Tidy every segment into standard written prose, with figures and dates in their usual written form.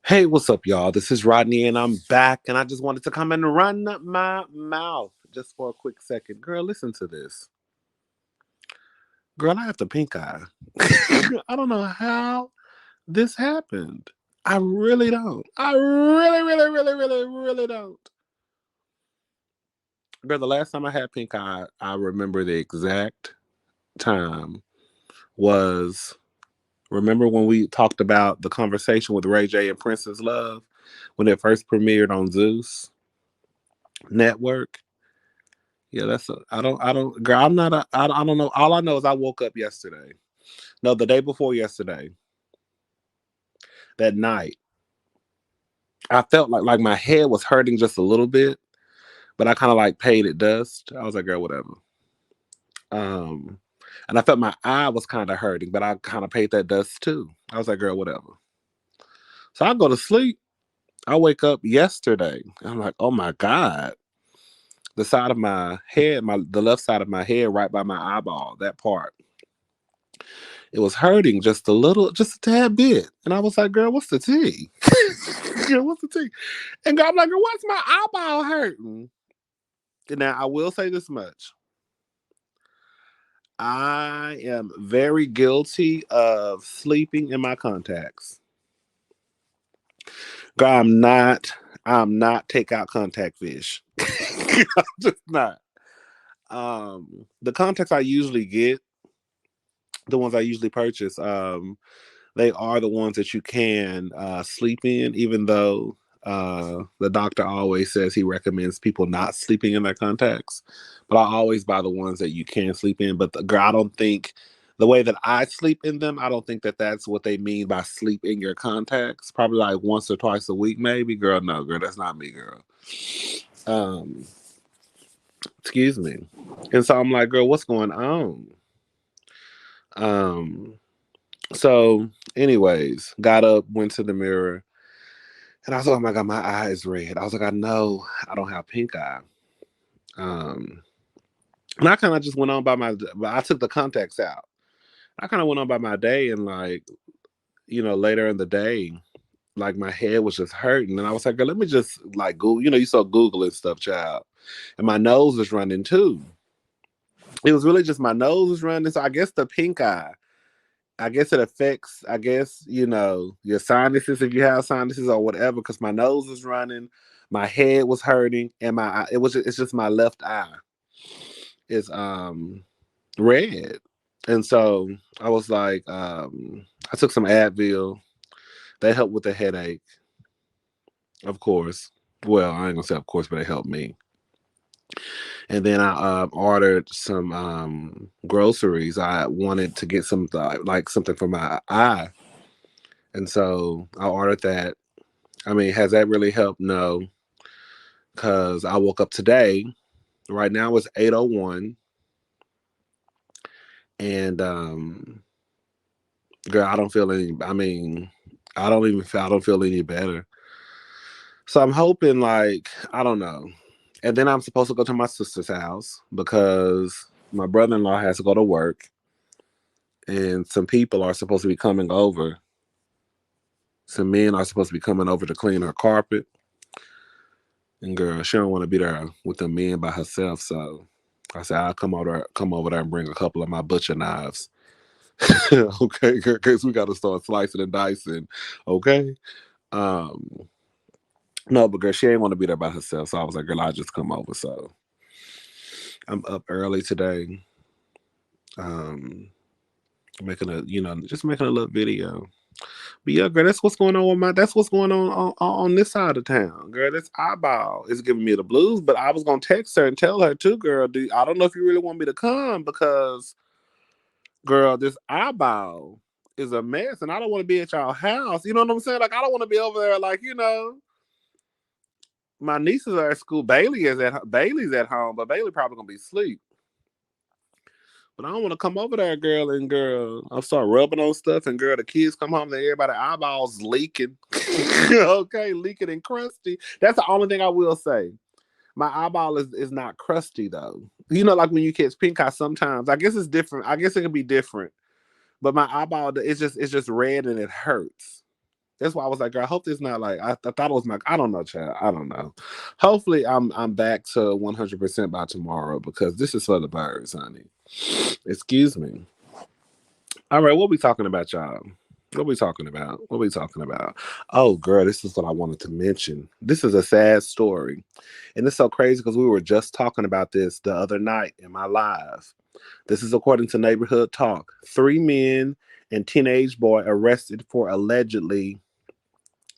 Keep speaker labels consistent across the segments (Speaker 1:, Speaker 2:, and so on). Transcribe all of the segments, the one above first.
Speaker 1: Hey, what's up, y'all? This is Rodney, and I'm back, and I just wanted to come and run my mouth just for a quick second. Girl, listen to this. Girl, I have the pink eye. I don't know how this happened. I really don't. I really don't. Girl, the last time I had pink eye, I remember the exact time was. Remember when we talked about the conversation with Ray J and Princess Love when it first premiered on Zeus Network? Yeah, girl, I don't know. All I know is I woke up yesterday. No, the day before yesterday, that night, I felt like my head was hurting just a little bit, but I kind of like paid it dust. I was like, girl, whatever. Um, and I felt my eye was kind of hurting, but I kind of paid that dust too. I was like, girl, whatever. So I go to sleep. I wake up yesterday. I'm like, oh my God. The side of my head, the left side of my head, right by my eyeball, that part. It was hurting just a little, just a tad bit. And I was like, girl, what's the tea? Girl, what's the tea? And girl, I'm like, girl, what's my eyeball hurting? And now I will say this much. I am very guilty of sleeping in my contacts. Girl, I'm not take out contact fish. I'm just not. The contacts I usually get, the ones I usually purchase, they are the ones that you can sleep in, even though the doctor always says he recommends people not sleeping in their contacts. But I always buy the ones that you can sleep in. But girl, I don't think the way that I sleep in them, I don't think that that's what they mean by sleep in your contacts. Probably like once or twice a week, maybe. Girl, no, girl, that's not me, girl. Um, excuse me. And so I'm like, girl, what's going on? Um, so, anyways, got up, went to the mirror, and I was like, oh my God, my eye is red. I was like, I know I don't have pink eye. Um, and I kind of just went on by but I took the contacts out. I kind of went on by my day, and like, later in the day, like my head was just hurting. And I was like, girl, let me just like Google, you saw Google and stuff, child. And my nose was running too. It was really just my nose was running. So I guess the pink eye. I guess it affects, your sinuses if you have sinuses or whatever. Because my nose was running, my head was hurting, and it's just my left eye is red. And so I was like, I took some Advil. They helped with the headache, of course. Well, I ain't gonna say of course, but they helped me. And then I ordered some groceries. I wanted to get some like something for my eye. And so I ordered that. I mean, has that really helped? No, because I woke up today. Right now it's 8:01, and girl, I don't feel any. I mean, I don't feel any better. So I'm hoping, like, I don't know. And then I'm supposed to go to my sister's house because my brother-in-law has to go to work, and some people are supposed to be coming over. Some men are supposed to be coming over to clean her carpet. And girl, she don't want to be there with the men by herself. So I said, I'll come over there and bring a couple of my butcher knives. Okay, because we got to start slicing and dicing. Okay. Um, no, but girl, she ain't want to be there by herself. So I was like, girl, I'll just come over. So I'm up early today. Um, making just making a little video. But yeah, girl, that's what's going on this side of town. Girl, this eyeball is giving me the blues, but I was gonna text her and tell her too, girl, I don't know if you really want me to come because girl, this eyeball is a mess and I don't want to be at y'all house. You know what I'm saying? Like I don't want to be over there like, my nieces are at school. Bailey's at home, but Bailey probably gonna be asleep. But I don't want to come over there, girl, and girl, I'll start rubbing on stuff, and girl, the kids come home, and everybody eyeballs leaking. Okay, leaking and crusty. That's the only thing I will say. My eyeball is not crusty though. Like when you catch pink eye, sometimes I guess it's different. I guess it can be different. But my eyeball, it's just red and it hurts. That's why I was like, girl, I hope it's not like I thought it was my. I don't know, child. I don't know. Hopefully, I'm back to 100% by tomorrow because this is for the birds, honey. Excuse me. All right, what we talking about, y'all? What we talking about? What we talking about? Oh, girl, this is what I wanted to mention. This is a sad story, and it's so crazy because we were just talking about this the other night in my live. This is according to Neighborhood Talk. Three men and teenage boy arrested for allegedly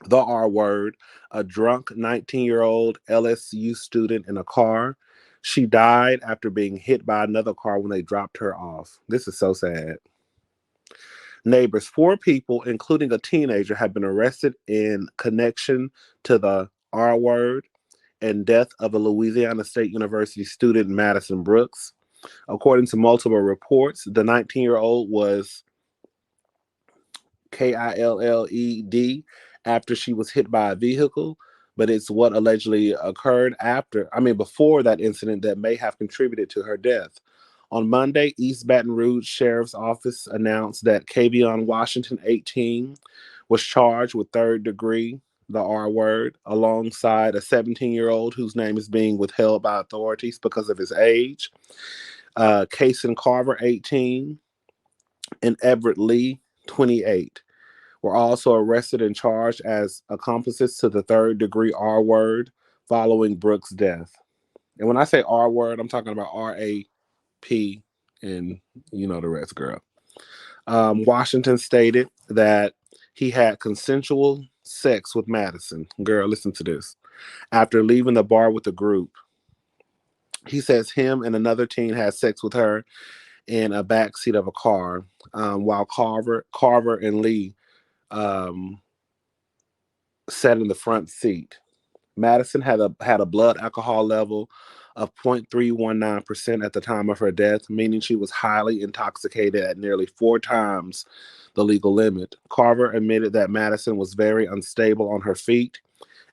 Speaker 1: the R word, a drunk 19-year-old LSU student in a car. She died after being hit by another car when they dropped her off. This is so sad. Neighbors, four people, including a teenager, have been arrested in connection to the R word and death of a Louisiana State University student, Madison Brooks. According to multiple reports, the 19-year-old was Killed after she was hit by a vehicle, but it's what allegedly occurred before that incident that may have contributed to her death. On Monday, East Baton Rouge Sheriff's Office announced that Kavion Washington, 18, was charged with third degree, the R word, alongside a 17-year-old whose name is being withheld by authorities because of his age. Kason Carver, 18, and Everett Lee, 28, were also arrested and charged as accomplices to the third degree R word following Brooks' death. And when I say R word, I'm talking about RAP and you know the rest, girl. Washington stated that he had consensual sex with Madison. Girl, listen to this. After leaving the bar with the group, he says him and another teen had sex with her in a backseat of a car, while Carver and Lee um, sat in the front seat. Madison had a blood alcohol level of 0.319% at the time of her death, meaning she was highly intoxicated at nearly four times the legal limit. Carver admitted that Madison was very unstable on her feet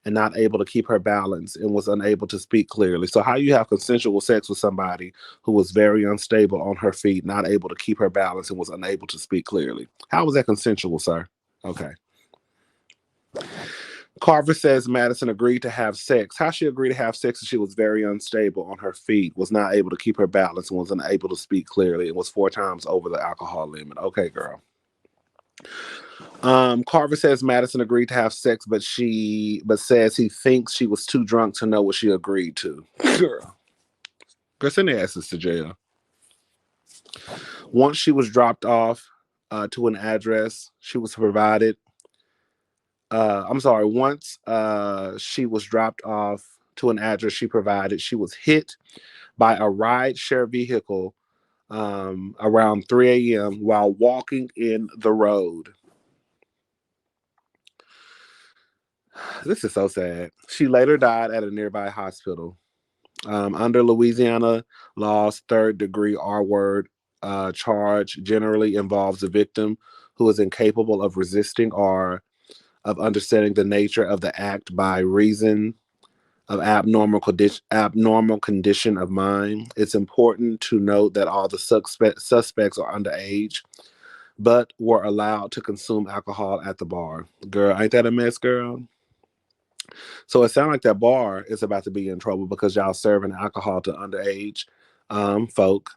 Speaker 1: and not able to keep her balance and was unable to speak clearly. So how you have consensual sex with somebody who was very unstable on her feet, not able to keep her balance and was unable to speak clearly? How was that consensual, sir? Okay. Carver says Madison agreed to have sex. How she agreed to have sex if she was very unstable on her feet, was not able to keep her balance, and was unable to speak clearly, and was four times over the alcohol limit. Okay, girl. Carver says Madison agreed to have sex, but says he thinks she was too drunk to know what she agreed to. Girl, send their asses to jail. Once she was dropped off to an address, she was provided. I'm sorry. Once she was dropped off to an address she provided, she was hit by a ride share vehicle around 3 a.m. while walking in the road. This is so sad. She later died at a nearby hospital. Under Louisiana law's third degree R word charge generally involves a victim who is incapable of resisting or of understanding the nature of the act by reason of abnormal condition of mind. It's important to note that all the suspects are underage, but were allowed to consume alcohol at the bar. Girl, ain't that a mess, girl? So it sounds like that bar is about to be in trouble because y'all serving alcohol to underage folk.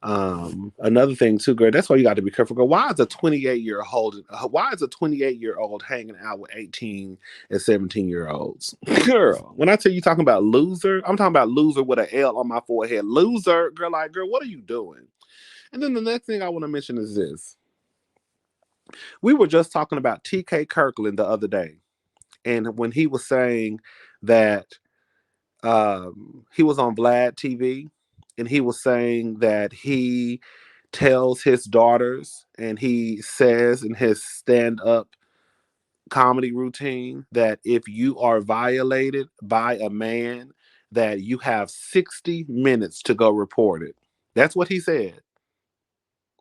Speaker 1: Another thing too, girl. That's why you got to be careful. Girl, why is a 28-year-old hanging out with 18 and 17-year-olds? Girl, when I tell you talking about loser, I'm talking about loser with an L on my forehead. Loser, girl. Like, girl, what are you doing? And then the next thing I want to mention is this. We were just talking about TK Kirkland the other day, and when he was saying that he was on Vlad TV, and he was saying that he tells his daughters and he says in his stand-up comedy routine that if you are violated by a man, that you have 60 minutes to go report it. That's what he said.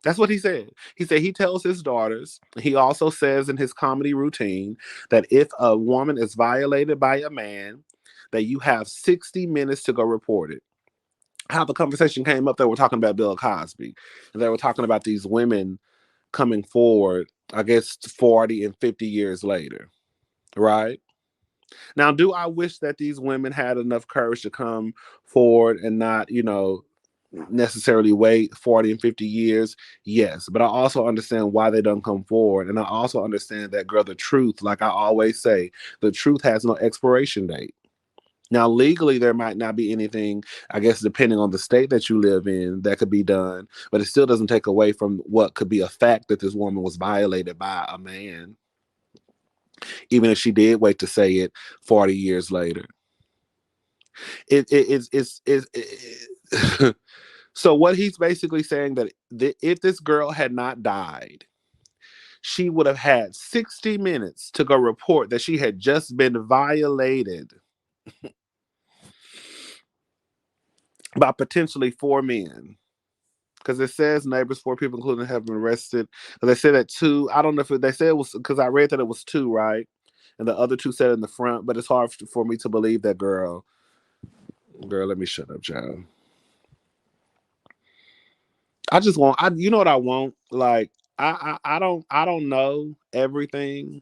Speaker 1: That's what he said. He said he tells his daughters, he also says in his comedy routine that if a woman is violated by a man, that you have 60 minutes to go report it. How the conversation came up, they were talking about Bill Cosby. And they were talking about these women coming forward I guess 40 and 50 years later, right? Now, do I wish that these women had enough courage to come forward and not, necessarily wait 40 and 50 years? Yes. But I also understand why they don't come forward. And I also understand that, girl, the truth, like I always say, the truth has no expiration date. Now, legally, there might not be anything, I guess, depending on the state that you live in, that could be done, but it still doesn't take away from what could be a fact that this woman was violated by a man, even if she did wait to say it 40 years later. It so what he's basically saying that if this girl had not died, she would have had 60 minutes to go report that she had just been violated by potentially four men. Because it says neighbors, four people, including, have been arrested. They said that two. I don't know if they said it was, because I read that it was two, right? And the other two said in the front, but it's hard for me to believe that, girl. Girl, let me shut up, child. I just want, you know what I want? Like, I don't know everything,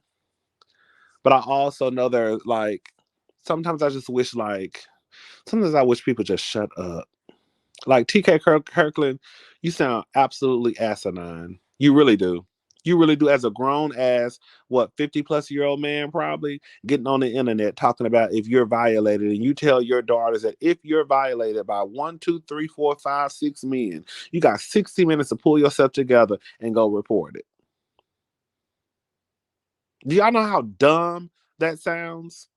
Speaker 1: but I also know there, like, sometimes I just wish, like, sometimes I wish people just shut up. Like TK Kirkland, you sound absolutely asinine. You really do. You really do. As a grown ass, what, 50-plus-year-old man, probably getting on the internet talking about if you're violated, and you tell your daughters that if you're violated by one, two, three, four, five, six men, you got 60 minutes to pull yourself together and go report it. Do y'all know how dumb that sounds?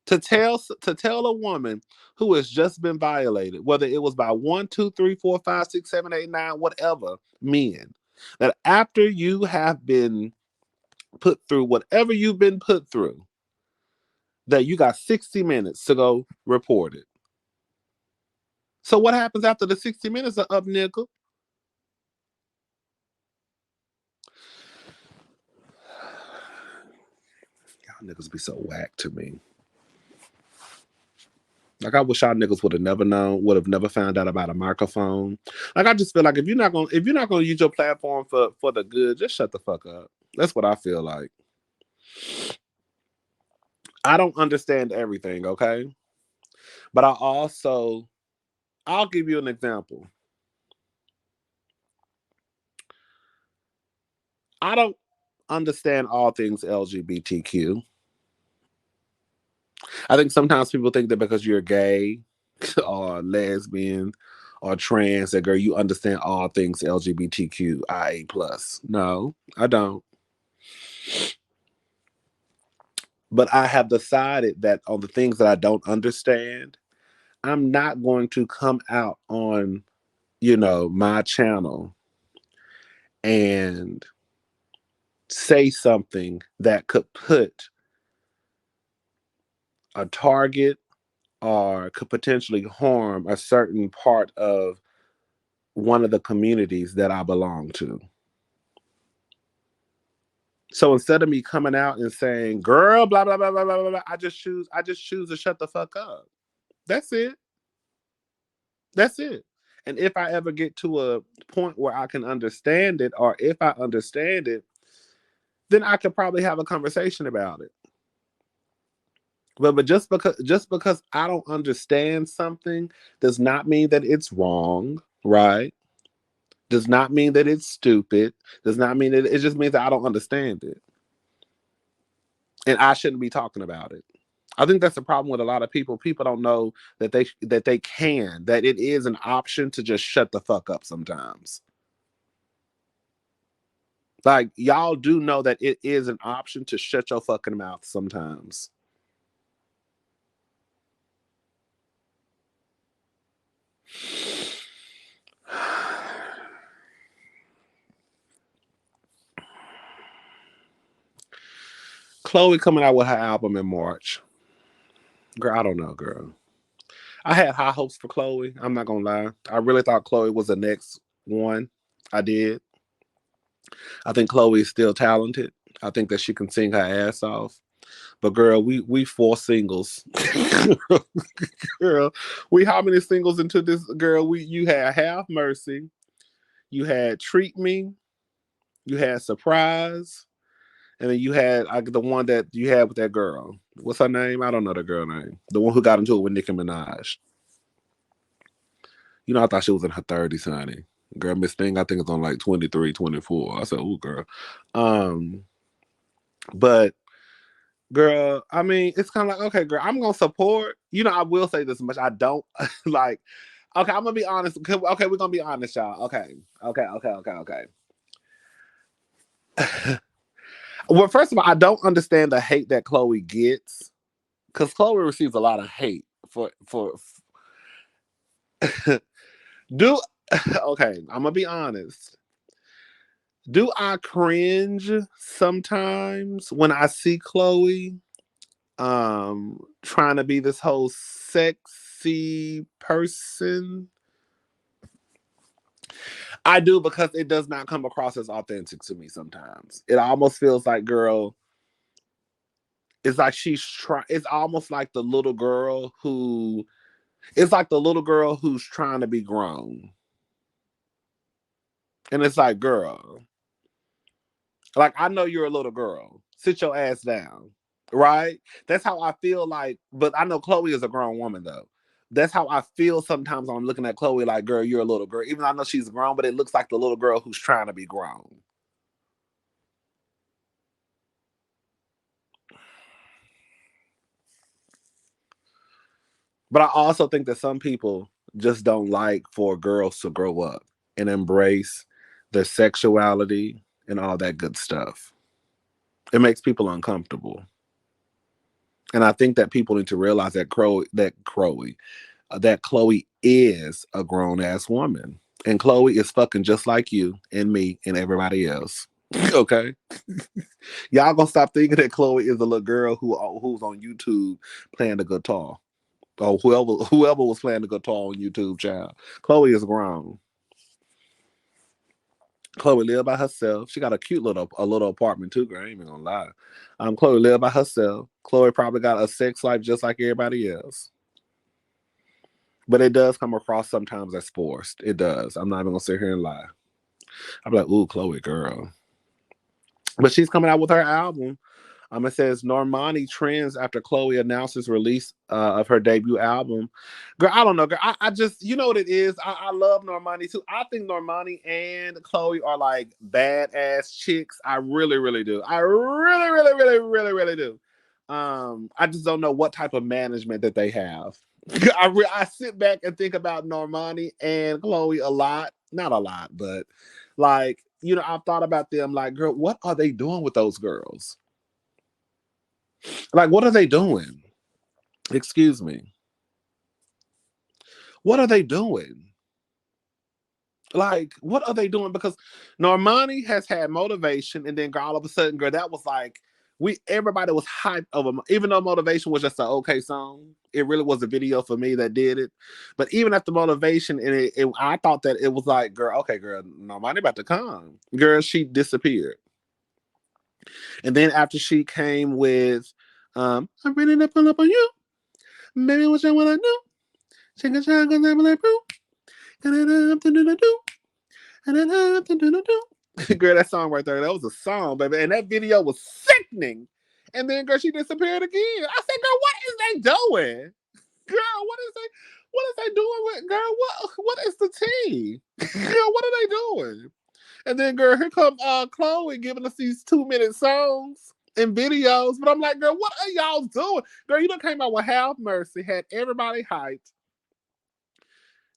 Speaker 1: To tell a woman who has just been violated, whether it was by one, two, three, four, five, six, seven, eight, nine, whatever men, that after you have been put through whatever you've been put through, that you got 60 minutes to go report it. So what happens after the 60 minutes are up, nickel? Y'all niggas be so whack to me. Like, I wish y'all niggas would have never known, would have never found out about a microphone. Like, I just feel like if you're not gonna use your platform for the good, just shut the fuck up. That's what I feel like. I don't understand everything, okay? But I'll give you an example. I don't understand all things LGBTQ. I think sometimes people think that because you're gay or lesbian or trans, that, girl, you understand all things LGBTQIA plus. No, I don't. But I have decided that on the things that I don't understand, I'm not going to come out on, my channel and say something that could put a target or could potentially harm a certain part of one of the communities that I belong to. So instead of me coming out and saying, girl, blah, blah, blah, blah, blah, blah, I just choose to shut the fuck up. That's it. That's it. And if I ever get to a point where I can understand it, or if I understand it, then I could probably have a conversation about it. But just because I don't understand something does not mean that it's wrong, right? Does not mean that it's stupid. Does not mean that it just means that I don't understand it. And I shouldn't be talking about it. I think that's the problem with a lot of people. People don't know that it is an option to just shut the fuck up sometimes. Like, y'all do know that it is an option to shut your fucking mouth sometimes. Chloe coming out with her album in March. Girl, I don't know, girl. I had high hopes for Chloe. I'm not gonna lie. I really thought Chloe was the next one. I did. I think Chloe is still talented. I think that she can sing her ass off. But, girl, we four singles. Girl, we how many singles into this, girl? You had Have Mercy. you had Treat Me, you had Surprise, and then you had the one that you had with that girl. What's her name? I don't know the girl name. The one who got into it with Nicki Minaj. You know, I thought she was in her 30s, honey. Girl, Miss Thing, I think it's on like 23, 24. I said, ooh, girl. Um, but girl, I mean, it's kind of like, okay, girl, I'm gonna support. You know, I will say this much. I don't like. Okay, I'm gonna be honest. Okay, we're gonna be honest, y'all. Okay. Well, first of all, I don't understand the hate that Chloe gets because Chloe receives a lot of hate for do. Okay, I'm gonna be honest. Do I cringe sometimes when I see Chloe trying to be this whole sexy person? I do, because it does not come across as authentic to me sometimes. It almost feels like, girl, it's like she's trying. It's almost like the little girl who. It's like the little girl who's trying to be grown, and it's like, girl, like I know you're a little girl. Sit your ass down, right? That's how I feel like. But I know Chloe is a grown woman though. That's how I feel sometimes when I'm looking at Chloe. Like, girl, you're a little girl. Even though I know she's grown, but it looks like the little girl who's trying to be grown. But I also think that some people just don't like for girls to grow up and embrace their sexuality and all that good stuff. It makes people uncomfortable. And I think that people need to realize that Chloe is a grown ass woman. And Chloe is fucking just like you and me and everybody else. Okay? Y'all gonna stop thinking that Chloe is a little girl who's on YouTube playing the guitar. Or whoever was playing the guitar on YouTube, child. Chloe is grown. Chloe live by herself. She got a little apartment too, girl. I ain't even gonna lie. Chloe live by herself. Chloe probably got a sex life just like everybody else. But it does come across sometimes as forced. It does. I'm not even gonna sit here and lie. I'm like, ooh, Chloe, girl. But she's coming out with her album. It says Normani trends after Chloe announces release of her debut album. Girl, I don't know, girl. I just, you know what it is. I love Normani too. I think Normani and Chloe are like badass chicks. I really, really do. I really, really, really, really, really do. I just don't know what type of management that they have. I sit back and think about Normani and Chloe a lot. Not a lot, but like, I've thought about them like, girl, what are they doing with those girls? Like, what are they doing? Excuse me. What are they doing? Like, what are they doing? Because Normani has had motivation, and then girl, all of a sudden, girl, that was like everybody was hyped over. Even though motivation was just an okay song, it really was a video for me that did it. But even after motivation, and I thought that it was like, girl, okay, girl, Normani about to come. Girl, she disappeared. And then after she came with, I'm ready to pull up on you, baby, what you wanna do? Shake a shot, cause I'm like, boo. Girl, that song right there, that was a song, baby. And that video was sickening. And then, girl, she disappeared again. I said, girl, what is they doing? Girl, what is they doing with, girl, what is the tea? Girl, what are they doing? And then, girl, here come Chloe giving us these 2-minute songs and videos. But I'm like, girl, what are y'all doing? Girl, you done came out with Have Mercy, had everybody hyped.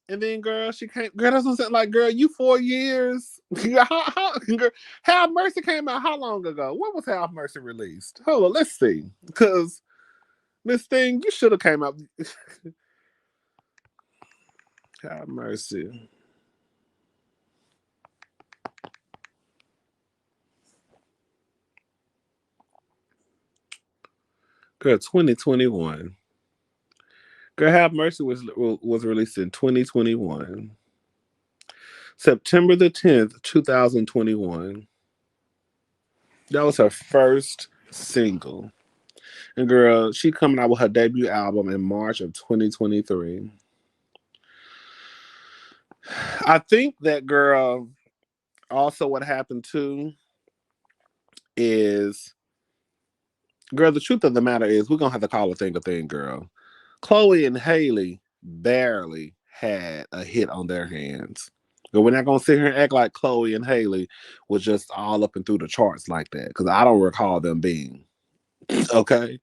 Speaker 1: And then, girl, she came. Girl, that's what I'm saying. Like, girl, you 4 years. Girl, Have Mercy came out how long ago? When was Have Mercy released? Hold on, let's see. Because Miss Thing, you should have came out. Have Mercy. Girl, 2021. Girl, Have Mercy was released in 2021. September the 10th, 2021. That was her first single. And girl, she coming out with her debut album in March of 2023. I think that girl. Also, what happened too is, girl, the truth of the matter is we're gonna have to call a thing, girl. Chloe and Haley barely had a hit on their hands. But we're not gonna sit here and act like Chloe and Haley was just all up and through the charts like that. Because I don't recall them being. Okay.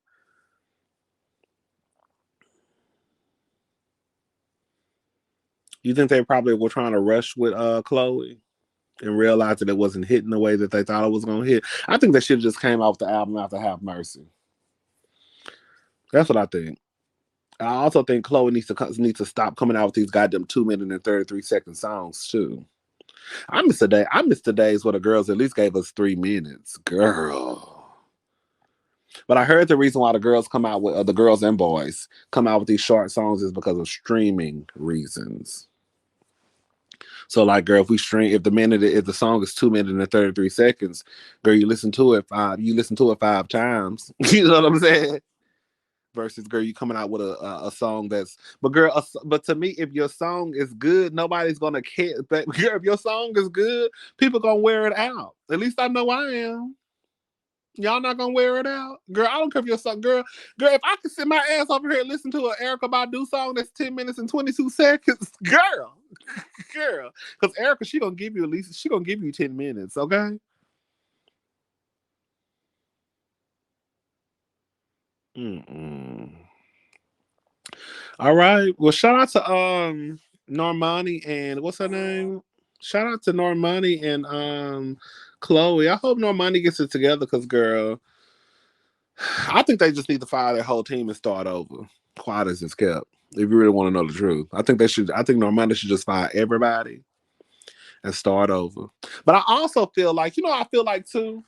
Speaker 1: You think they probably were trying to rush with Chloe and realized that it wasn't hitting the way that they thought it was gonna hit? I think that shit just came off the album after Have Mercy. That's what I think. I also think Chloe needs to stop coming out with these goddamn 2 minute and 33 second songs too. I miss the day. I miss the days where the girls at least gave us 3 minutes, girl. But I heard the reason why the girls come out with the girls and boys come out with these short songs is because of streaming reasons. So, like, girl, if the song is 2 minutes and 33 seconds, girl, you listen to it 5 times. You know what I'm saying? Versus, girl, you coming out with a song that's, but girl, but to me, if your song is good, nobody's gonna care. But girl, if your song is good, people gonna wear it out. At least I know I am. Y'all not gonna wear it out, girl. I don't care if your song, girl. If I can sit my ass over here and listen to an Erica Badu song that's 10 minutes and 22 seconds, girl, because Erica, she gonna give you 10 minutes, okay? Mm-mm. All right. Well, shout out to Normani and what's her name? Shout out to Normani and Chloe. I hope Normani gets it together because, girl, I think they just need to fire their whole team and start over. Quiet as it's kept. If you really want to know the truth, I think they should. I think Normani should just fire everybody and start over. But I also feel like, I feel like too.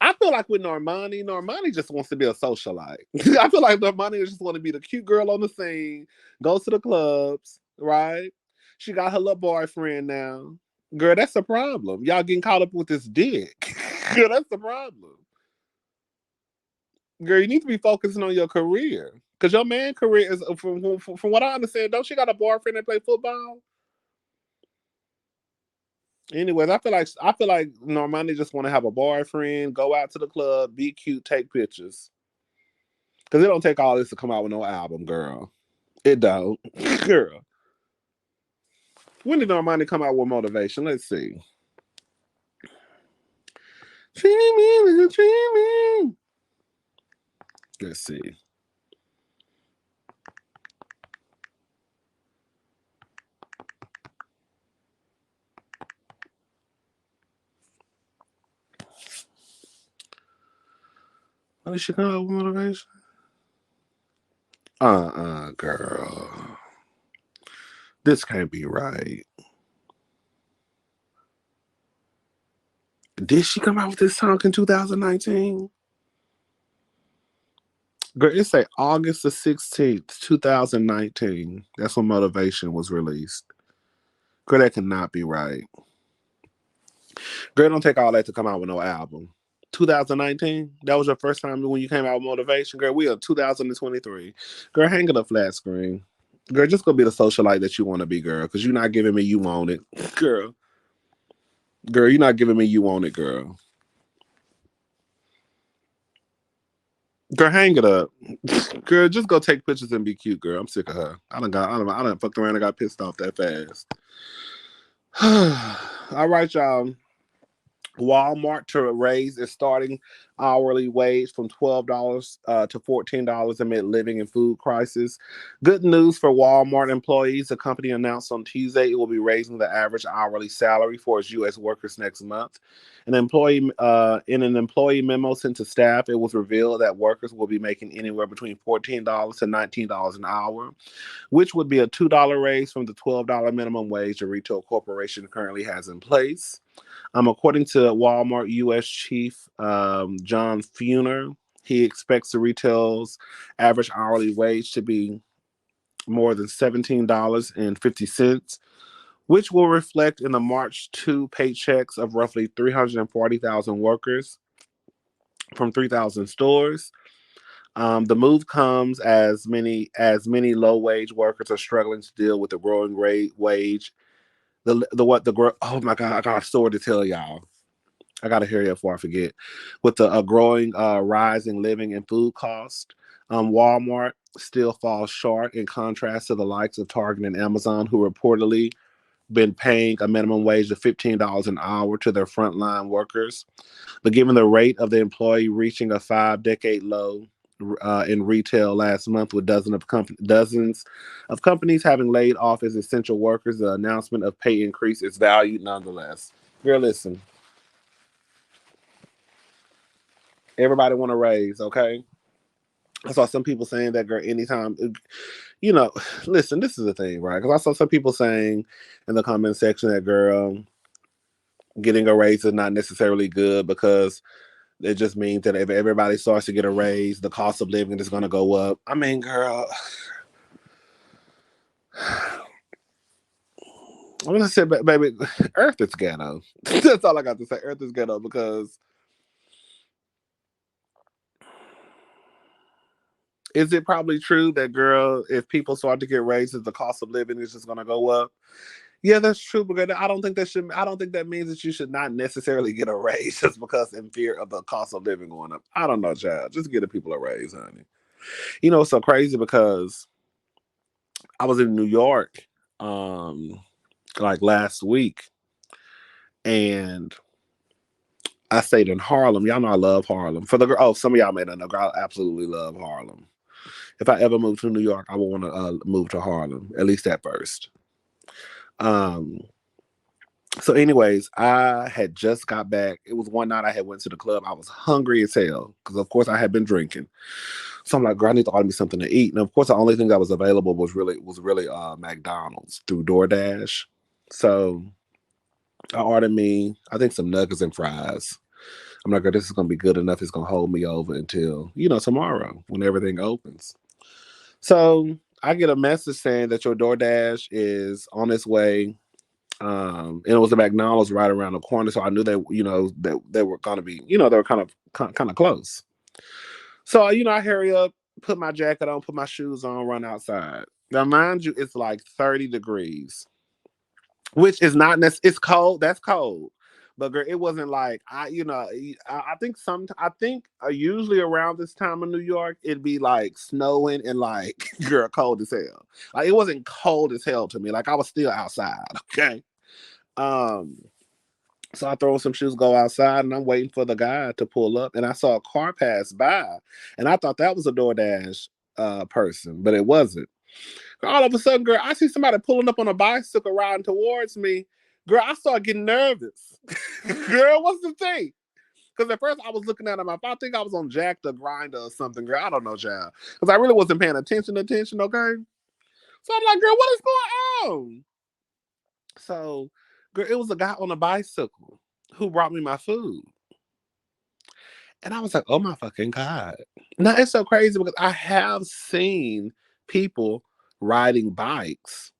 Speaker 1: I feel like with Normani just wants to be a socialite. I feel like Normani just want to be the cute girl on the scene, go to the clubs, right? She got her little boyfriend now. Girl, that's a problem. Y'all getting caught up with this dick. Girl, that's the problem. Girl, you need to be focusing on your career. Because your man career is, from what I understand, don't she got a boyfriend that play football? Anyways, I feel like Normani just want to have a boyfriend, go out to the club, be cute, take pictures. Because it don't take all this to come out with no album, girl. It don't. Girl. When did Normani come out with Motivation? Let's see. Dreaming, dreaming. Let's see. When did she come out with Motivation? Girl. This can't be right. Did she come out with this song in 2019? Girl, it say August the 16th, 2019. That's when Motivation was released. Girl, that cannot be right. Girl, don't take all that to come out with no album. 2019, that was your first time when you came out with Motivation. Girl, we are 2023. Girl, hang it up flat screen. Girl, just go be the socialite that you want to be, girl, because you're not giving me you want it. Girl. Girl, you're not giving me you want it, girl. Girl, hang it up. Girl, just go take pictures and be cute, girl. I'm sick of her. I done fucked around and got pissed off that fast. All right, y'all. Wal-Mart to raise its starting hourly wage from $12 to $14 amid living and food crisis. Good news for Walmart employees. The company announced on Tuesday it will be raising the average hourly salary for its U.S. workers next month. In an employee memo sent to staff, it was revealed that workers will be making anywhere between $14 to $19 an hour, which would be a $2 raise from the $12 minimum wage the retail corporation currently has in place. According to Walmart U.S. Chief John Funer, he expects the retail's average hourly wage to be more than $17.50, which will reflect in the March 2 paychecks of roughly 340,000 workers from 3,000 stores. The move comes as many low wage workers are struggling to deal with the growing rate wage Oh my God, I got a story to tell y'all. I gotta hurry up before I forget. With the growing rising living and food cost, Walmart still falls short in contrast to the likes of Target and Amazon, who reportedly been paying a minimum wage of $15 an hour to their frontline workers. But given the rate of the employee reaching a 5 decade low in retail last month, with dozens of companies having laid off as essential workers, the announcement of pay increase is valued nonetheless. Girl, listen, everybody want to raise, okay? I saw some people saying that, girl, anytime, you know, listen, this is the thing, right? Because I saw some people saying in the comment section that, girl, getting a raise is not necessarily good because it just means that if everybody starts to get a raise, the cost of living is going to go up. I mean, girl, I'm going to say, baby, Earth is ghetto. That's all I got to say. Earth is ghetto because is it probably true that, girl, if people start to get raises, the cost of living is just going to go up? Yeah, that's true, but I don't think that should. I don't think that means that you should not necessarily get a raise just because in fear of the cost of living going up. I don't know, child. Just give the people a raise, honey. You know, it's so crazy because I was in New York, um, like last week, and I stayed in Harlem. Y'all know I love Harlem. Some of y'all may not know. I absolutely love Harlem. If I ever move to New York, I would want to move to Harlem at least at first. Um, So, anyways, I had just got back. It was one night I had went to the club. I was hungry as hell because, of course, I had been drinking. So I'm like, girl, I need to order me something to eat. And of course, the only thing that was available was really McDonald's through DoorDash. So I ordered me, I think, some nuggets and fries. I'm like, girl, this is gonna be good enough. It's gonna hold me over until tomorrow when everything opens. So I get a message saying that your DoorDash is on its way, and it was a McDonald's right around the corner, so I knew that they were gonna be, they were kind of close. So I hurry up, put my jacket on, put my shoes on, run outside. Now, mind you, it's like 30 degrees, which is not it's cold. That's cold. But girl, it wasn't like I think usually around this time in New York, it'd be like snowing and like girl, cold as hell. Like it wasn't cold as hell to me. Like I was still outside. Okay. Um, so I throw some shoes, go outside, and I'm waiting for the guy to pull up. And I saw a car pass by, and I thought that was a DoorDash person, but it wasn't. All of a sudden, girl, I see somebody pulling up on a bicycle riding towards me. Girl, I start getting nervous. Girl, what's the thing? Because at first I was looking at him. I think I was on Jack the Grinder or something, girl. I don't know, child. Because I really wasn't paying attention, okay? So I'm like, girl, what is going on? So, girl, it was a guy on a bicycle who brought me my food. And I was like, oh my fucking God. Now it's so crazy because I have seen people riding bikes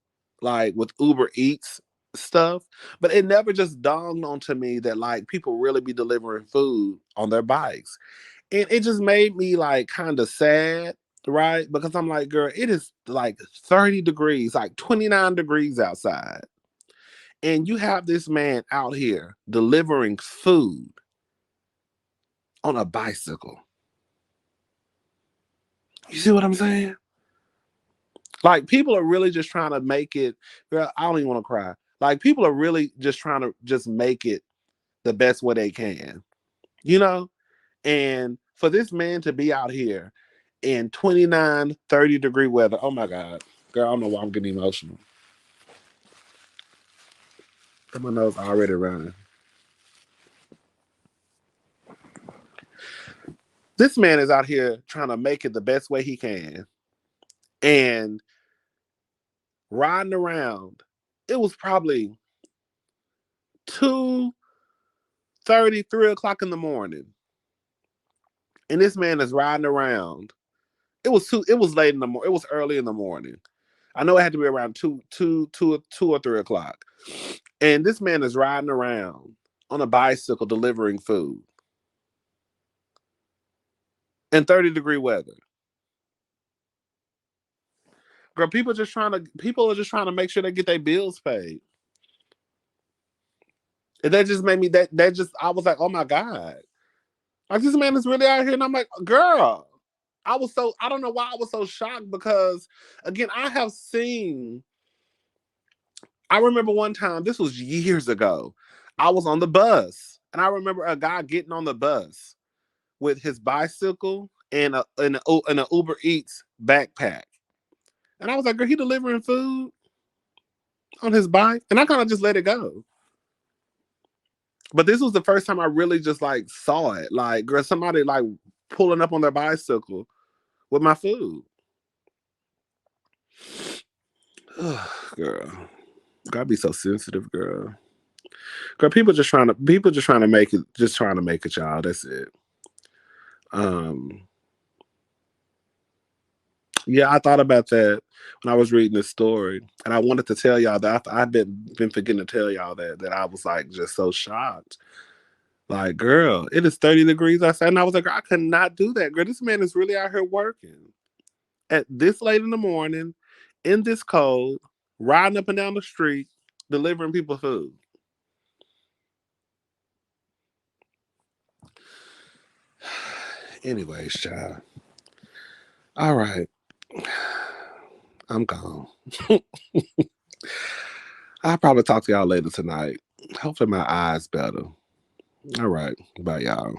Speaker 1: like with Uber Eats stuff, but it never just dawned onto me that like people really be delivering food on their bikes. And it just made me like kind of sad, right? Because I'm like, girl, it is like 30 degrees, like 29 degrees outside. And you have this man out here delivering food on a bicycle. You see what I'm saying? Like people are really just trying to make it. Girl, I don't even want to cry. Like people are really just trying to just make it the best way they can, you know? And for this man to be out here in 29, 30-degree weather, oh my God. Girl, I don't know why I'm getting emotional. My nose already running. This man is out here trying to make it the best way he can. And riding around, it was probably 2:30, 3 o'clock in the morning. And this man is riding around. It was late in the morning. It was early in the morning. I know it had to be around 2 or 3 o'clock. And this man is riding around on a bicycle delivering food in 30-degree weather. Girl, people are just trying to make sure they get their bills paid. And that just made me I was like, oh my God. Like this man is really out here. And I'm like, girl. I don't know why I was so shocked because again, I remember one time, this was years ago. I was on the bus and I remember a guy getting on the bus with his bicycle and a Uber Eats backpack. And I was like, girl, he delivering food on his bike? And I kind of just let it go. But this was the first time I really just like saw it. Like, girl, somebody like pulling up on their bicycle with my food. Girl. Gotta be so sensitive, girl. Girl, people just trying to make it, y'all. That's it. Um, yeah, I thought about that when I was reading this story, and I wanted to tell y'all that I've been forgetting to tell y'all that I was like just so shocked. Like, girl, it is 30 degrees outside, and I was like, girl, I could not do that. Girl, this man is really out here working at this late in the morning, in this cold, riding up and down the street, delivering people food. Anyways, child. All right. I'm gone. I'll probably talk to y'all later tonight. Hopefully my eyes better. All right. Bye, y'all.